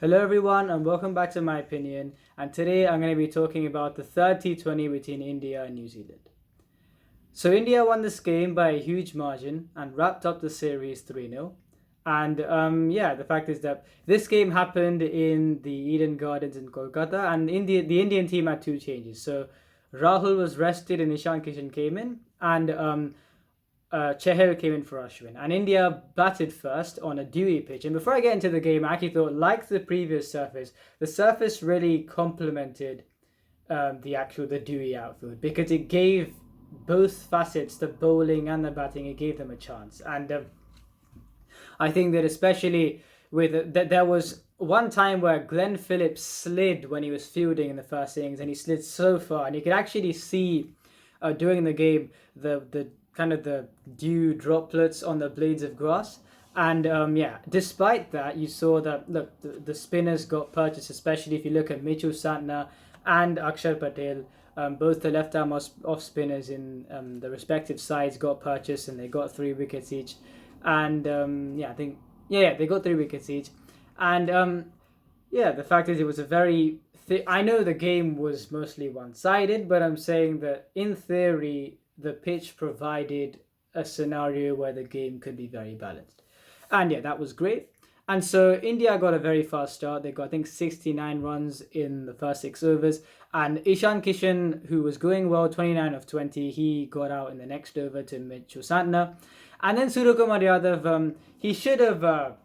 Hello everyone and welcome back to My Opinion, and today I'm going to be talking about the third T20 between India and New Zealand. So India won this game by a huge margin and wrapped up the series 3-0. And the fact is that this game happened in the Eden Gardens in Kolkata, and the Indian team had two changes. So Rahul was rested and Ishan Kishan came in, and Chahal came in for Ashwin, and India batted first on a dewy pitch. And before I get into the game, I actually thought, like the previous surface, the surface really complemented the dewy outfield because it gave both facets, the bowling and the batting, it gave them a chance. And I think that especially with that, there was one time where Glenn Phillips slid when he was fielding in the first innings, and he slid so far, and you could actually see during the game the kind of the dew droplets on the blades of grass. And despite that, you saw that look, the spinners got purchased, especially if you look at Mitchell Santner and Akshar Patel. Both the left arm off spinners in the respective sides got purchased, and they got 3 wickets each. And they got 3 wickets each. And the fact is, it was a very. I know the game was mostly one-sided, but I'm saying that in theory, the pitch provided a scenario where the game could be very balanced. And yeah, that was great. And so India got a very fast start. They got, I think, 69 runs in the first 6 overs. And Ishan Kishan, who was going well, 29 of 20, he got out in the next over to Mitchell Santner. And then Suryakumar Yadav, he should have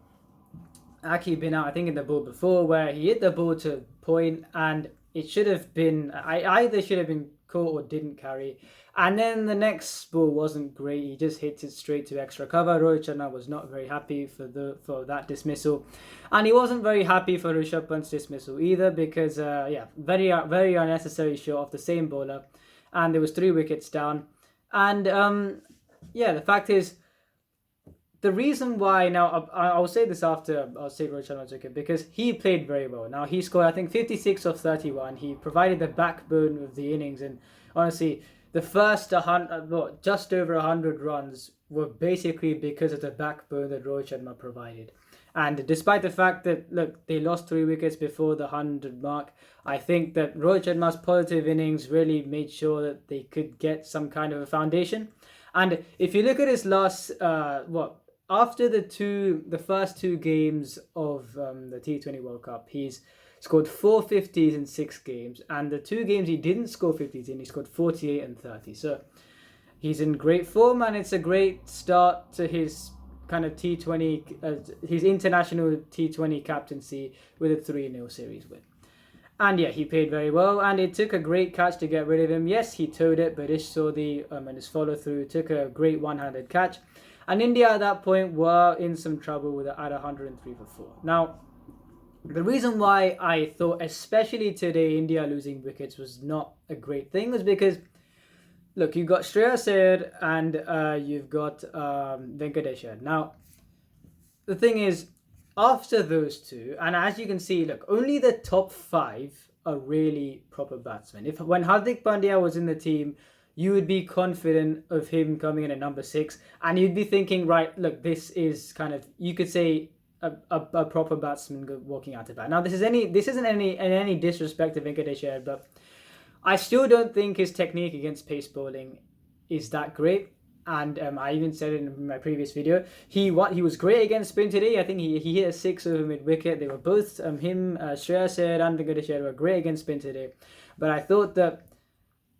actually been out, I think, in the ball before, where he hit the ball to point, and it should have been, either should have been caught or didn't carry. And then the next ball wasn't great. He just hit it straight to extra cover. Rohit Sharma was not very happy for that dismissal, and he wasn't very happy for Rishabh Pant's dismissal either because very unnecessary shot off the same bowler, and there was 3 wickets down. And the fact is, the reason why now I'll say this after I'll say Rohit Sharma took it, because he played very well. Now he scored, I think, 56 of 31. He provided the backbone of the innings, and honestly, the first just over 100 runs were basically because of the backbone that Rohit Sharma provided. And despite the fact that, look, they lost 3 wickets before the 100 mark, I think that Rohit Sharma's positive innings really made sure that they could get some kind of a foundation. And if you look at his last after the first 2 games of the T20 World Cup, he's scored 4 50s in 6 games, and the 2 games he didn't score 50s in, he scored 48 and 30. So he's in great form, and it's a great start to his kind of T20, his international T20 captaincy with a 3-0 series win. And yeah, he played very well, and it took a great catch to get rid of him. Yes, he towed it, but Ish Sodhi and his follow-through took a great one-handed catch. And India at that point were in some trouble at 103 for 4. Now, the reason why I thought, especially today, India losing wickets was not a great thing was because, look, you've got Shreyas Iyer and you've got Venkatesh Iyer. Now, the thing is, after those two, and as you can see, look, only the top 5 are really proper batsmen. When Hardik Pandya was in the team, you would be confident of him coming in at number 6, and you'd be thinking, right, look, this is kind of, you could say, a proper batsman walking out to bat. Now, this isn't any disrespect to Venkatesh Iyer, but I still don't think his technique against pace bowling is that great. And I even said it in my previous video. He was great against spin today. I think he hit a 6 over mid wicket. They were both Shreyas Iyer and Venkatesh Iyer were great against spin today. But I thought that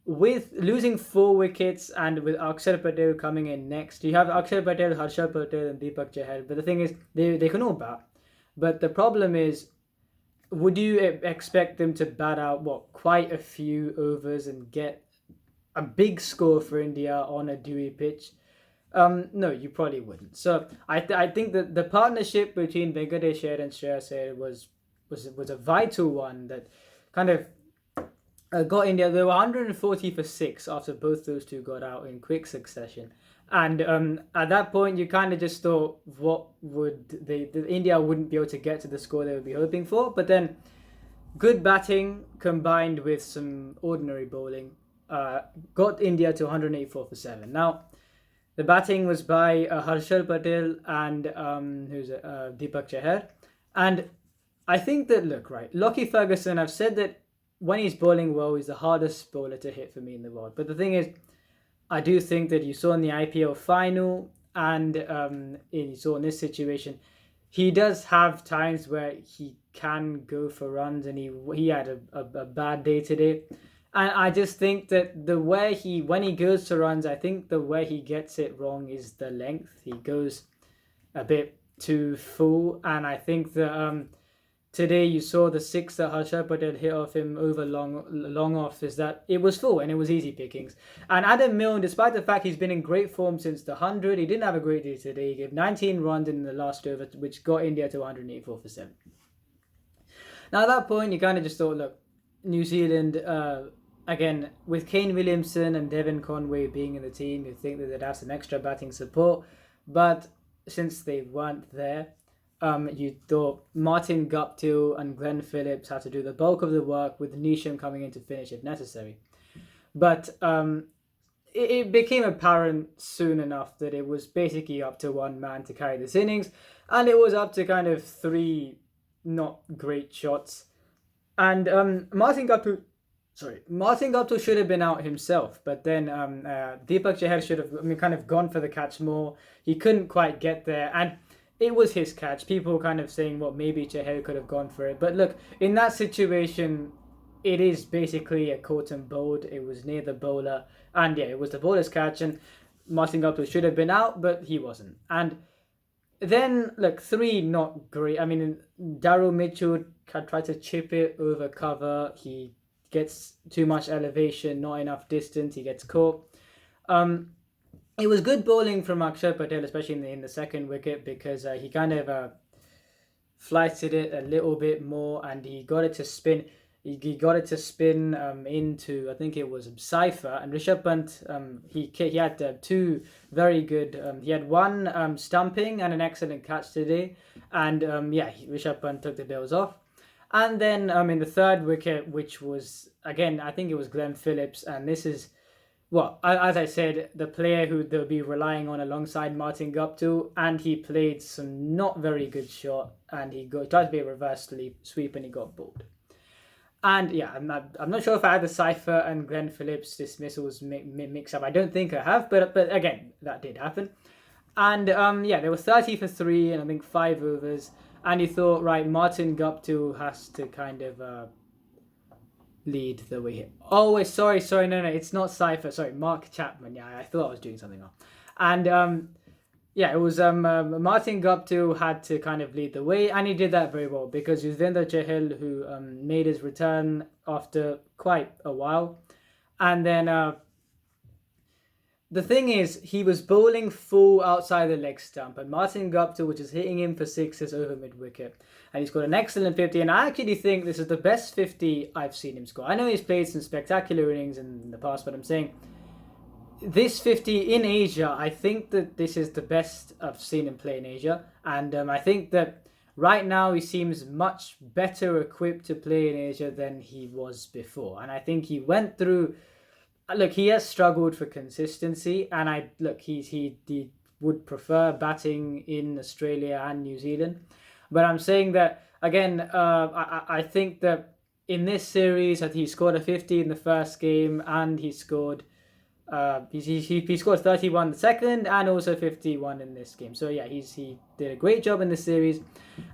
with losing 4 wickets and with Akshar Patel coming in next, you have Akshar Patel, Harshal Patel, and Deepak Chahal. But the thing is, they can all bat. But the problem is, would you expect them to bat out quite a few overs and get a big score for India on a dewy pitch? No, you probably wouldn't. So I think that the partnership between Venkatesh Iyer and Shreyas Iyer was a vital one that kind of got India. They were 140 for 6 after both those two got out in quick succession. And at that point, you kind of just thought, India wouldn't be able to get to the score they would be hoping for. But then, good batting combined with some ordinary bowling got India to 184 for 7. Now, the batting was by Harshal Patel and Deepak Chahar. And I think that, look, right, Lockie Ferguson, I've said that when he's bowling well, he's the hardest bowler to hit for me in the world. But the thing is, I do think that you saw in the IPL final and you saw in this situation, he does have times where he can go for runs, and he had a bad day today. And I just think that the way when he goes to runs, I think the way he gets it wrong is the length. He goes a bit too full, and I think that today you saw the six that Harsha Patel hit off him over long off, is that it was full and it was easy pickings. And Adam Milne, despite the fact he's been in great form since the 100, he didn't have a great day today. He gave 19 runs in the last over, which got India to 184 for 7. Now at that point, you kind of just thought, look, New Zealand, again, with Kane Williamson and Devon Conway being in the team, you think that they'd have some extra batting support. But since they weren't there, you thought Martin Guptill and Glenn Phillips had to do the bulk of the work, with Neesham coming in to finish if necessary. But it became apparent soon enough that it was basically up to one man to carry this innings, and it was up to kind of three not great shots. And Martin Guptill should have been out himself, but then Deepak Chahar should have kind of gone for the catch more. He couldn't quite get there, and it was his catch. People kind of saying, well, maybe Chahar could have gone for it. But look, in that situation, it is basically a caught and bowled. It was near the bowler, and yeah, it was the bowler's catch, and Martin Guptill should have been out, but he wasn't. And then, look, three not great. I mean, Daryl Mitchell tried to chip it over cover. He gets too much elevation, not enough distance. He gets caught. It was good bowling from Akshar Patel, especially in the second wicket, because he kind of flighted it a little bit more, and he got it to spin. He got it to spin into, I think it was Cypher, and Rishabh Pant. He had two very good. He had one stumping and an excellent catch today, and Rishabh Pant took the bills off. And then in the third wicket, which was, again, I think it was Glenn Phillips, and this is, well, as I said, the player who they'll be relying on alongside Martin Guptill, and he played some not very good shot, and he tried to be a reverse sweep, and he got bowled. And yeah, I'm not sure if I had the Cypher and Glenn Phillips dismissals mix up. I don't think I have, but again, that did happen. And there were 30 for 3 and I think 5 overs. And he thought, right, Martin Guptill has to kind of lead the way here. Oh, wait, sorry, no, it's not Cypher. Sorry, Mark Chapman. Yeah, I thought I was doing something wrong. And it was Martin Guptill had to kind of lead the way, and he did that very well, because Yuzvendra Chahal, who made his return after quite a while. And then the thing is, he was bowling full outside the leg stump, and Martin Guptill was just hitting him for sixes over mid-wicket. And he scored an excellent 50, and I actually think this is the best 50 I've seen him score. I know he's played some spectacular innings in the past, but I'm saying this 50 in Asia, I think that this is the best I've seen him play in Asia. And I think that right now he seems much better equipped to play in Asia than he was before. And I think he went through... Look, he has struggled for consistency, and he would prefer batting in Australia and New Zealand. But I'm saying that, again, I think that in this series, that he scored a 50 in the first game, and he scored... he scored 31 the second and also 51 in this game. So yeah, he did a great job in this series,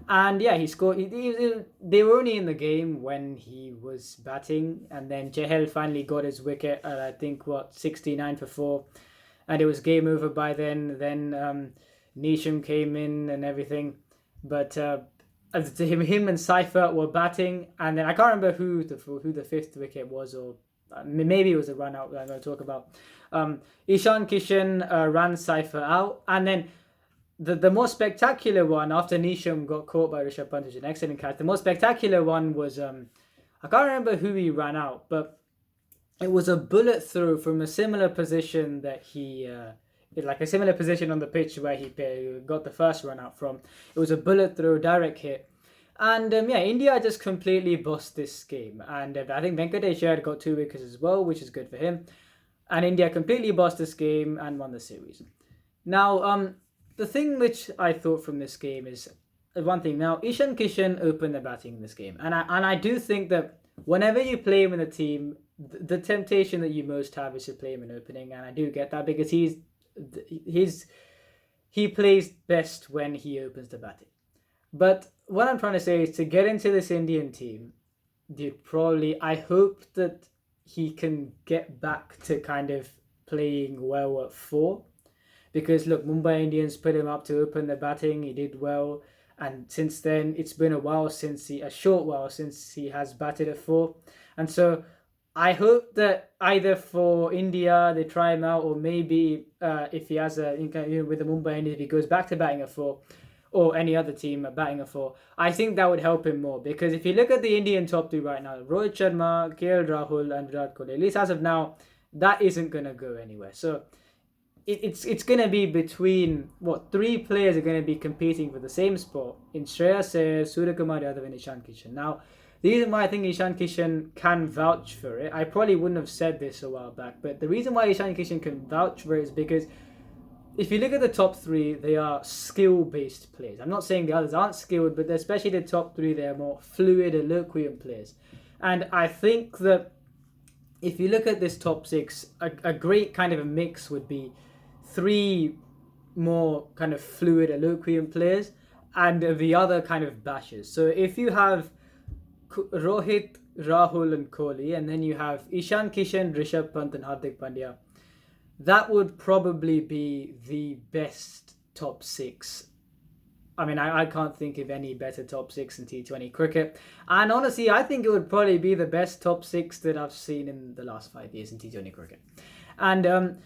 and yeah, he scored. They were only in the game when he was batting, and then Chahal finally got his wicket at, I think, 69 for 4, and it was game over by then. Then Neesham came in and everything, but him and Cypher were batting, and then I can't remember who the fifth wicket was, or maybe it was a run out that I'm going to talk about. Ishan Kishan ran Cypher out, and then the most spectacular one, after Neesham got caught by Rishabh Pant, which is an excellent catch, the most spectacular one was, I can't remember who he ran out, but it was a bullet through from a similar position that he... like a similar position on the pitch where he got the first run out from. It was a bullet through, direct hit. And India just completely bossed this game. And I think Venkatesh Iyer got 2 wickets as well, which is good for him. And India completely bossed this game and won the series. Now, the thing which I thought from this game is, one thing. Now, Ishan Kishan opened the batting in this game, and I do think that whenever you play him in a team, the temptation that you most have is to play him in opening, and I do get that because he plays best when he opens the batting. But what I'm trying to say is to get into this Indian team, I hope that he can get back to kind of playing well at 4. Because look, Mumbai Indians put him up to open the batting. He did well, and since then it's been a short while since he has batted at 4, and so I hope that either for India they try him out, or maybe if he has with the Mumbai Indians, if he goes back to batting at 4, or any other team batting at 4, I think that would help him more. Because if you look at the Indian top 3 right now, Rohit Sharma, KL Rahul, and Virat Kohli, at least as of now, that isn't gonna go anywhere. So it's going to be between 3 players are going to be competing for the same spot in Shreyas Iyer, Suryakumar Yadav, and Ishan Kishan. Now, the reason why I think Ishan Kishan can vouch for it, I probably wouldn't have said this a while back, but the reason why Ishan Kishan can vouch for it is because if you look at the top 3, they are skill-based players. I'm not saying the others aren't skilled, but especially the top 3, they are more fluid, eloquent players. And I think that if you look at this top 6, a great kind of a mix would be 3 more kind of fluid, eloquent players, and the other kind of bashers. So if you have Rohit, Rahul, and Kohli, and then you have Ishan Kishan, Rishabh Pant, and Hardik Pandya, that would probably be the best top 6. I mean, I can't think of any better top 6 in T20 cricket. And honestly, I think it would probably be the best top 6 that I've seen in the last 5 years in T20 cricket. And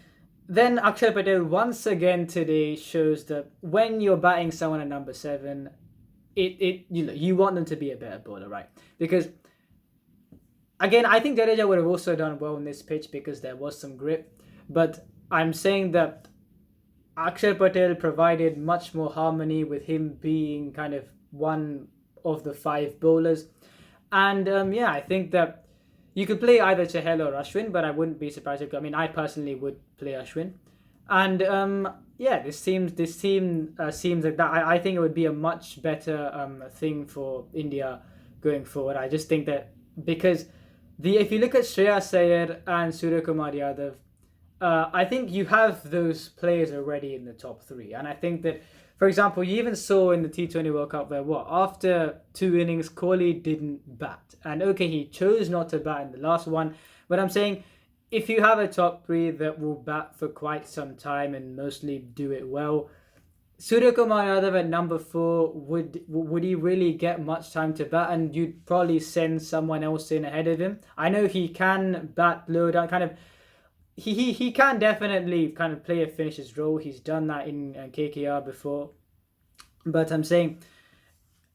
then Akshar Patel once again today shows that when you're batting someone at number 7, you want them to be a better bowler, right? Because again, I think Jadeja would have also done well in this pitch because there was some grip. But I'm saying that Akshar Patel provided much more harmony with him being kind of one of the 5 bowlers. And I think that you could play either Chahal or Ashwin, but I wouldn't be surprised if, I personally would play Ashwin. And this team seems like that. I think it would be a much better thing for India going forward. I just think that because if you look at Shreyas Iyer and Suryakumar Yadav, I think you have those players already in the top 3. And I think that, for example, you even saw in the T20 World Cup where after 2 innings, Kohli didn't bat. And okay, he chose not to bat in the last one. But I'm saying, if you have a top 3 that will bat for quite some time and mostly do it well, Suryakumar Yadav at number 4, would he really get much time to bat? And you'd probably send someone else in ahead of him. I know he can bat low down, kind of. He can definitely kind of play a finisher's role. He's done that in KKR before. But I'm saying,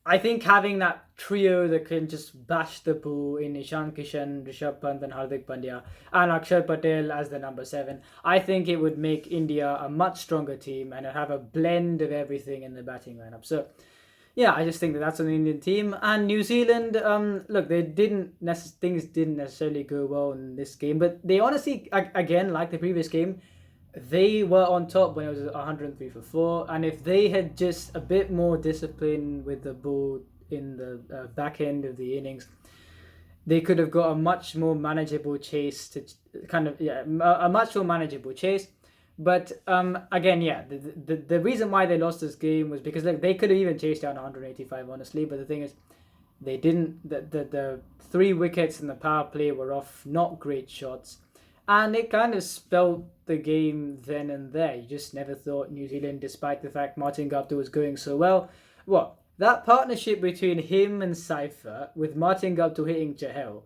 I think having that trio that can just bash the ball in Ishan Kishan, Rishabh Pant, and Hardik Pandya, and Akshar Patel as the number 7, I think it would make India a much stronger team and have a blend of everything in the batting lineup. So, yeah, I just think that's on the Indian team. And New Zealand, look, things didn't necessarily go well in this game, but they honestly, again, like the previous game, they were on top when it was 103 for 4. And if they had just a bit more discipline with the ball in the back end of the innings, they could have got a much more manageable chase a much more manageable chase. But again, the reason why they lost this game was because they could have even chased down 185, honestly. But the thing is, they didn't. The 3 wickets in the power play were off not great shots, and it kind of spelled the game then and there. You just never thought New Zealand, despite the fact Martin Gupta was going so well. That partnership between him and Saifer, with Martin Gupta hitting Chahal,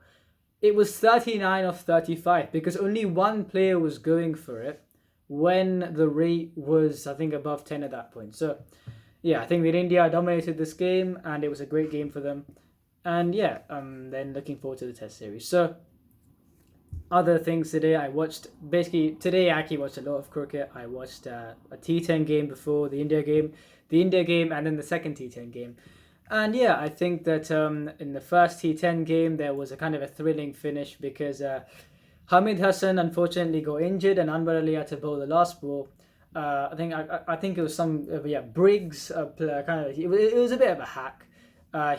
it was 39 off 35 because only one player was going for it when the rate was, I think, above 10 at that point. So, I think that India dominated this game and it was a great game for them. And then looking forward to the Test series. So, other things today, I actually watched a lot of cricket. I watched a T10 game before the India game, and then the second T10 game. And I think that in the first T10 game, there was a kind of a thrilling finish because Hamid Hassan unfortunately got injured and Anwar Ali had to bowl the last ball. I think it was some Briggs kind of it was a bit of a hack.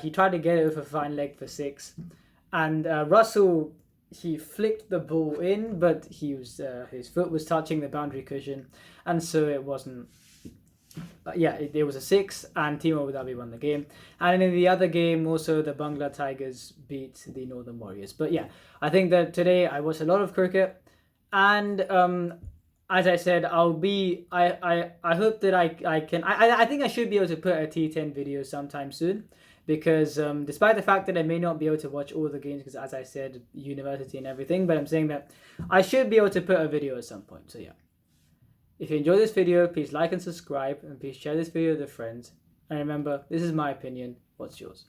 He tried to get it with a fine leg for six, and Russell, he flicked the ball in, but his foot was touching the boundary cushion, and so it wasn't. It was a six, and Team Abu Dhabi won the game. And in the other game, also the Bangla Tigers beat the Northern Warriors. But yeah, I think that today I watched a lot of cricket, and as I said, I hope that I think I should be able to put a T10 video sometime soon, because despite the fact that I may not be able to watch all the games, because as I said, university and everything, but I'm saying that I should be able to put a video at some point. So yeah. If you enjoyed this video, please like and subscribe, and please share this video with your friends. And remember, this is my opinion. What's yours?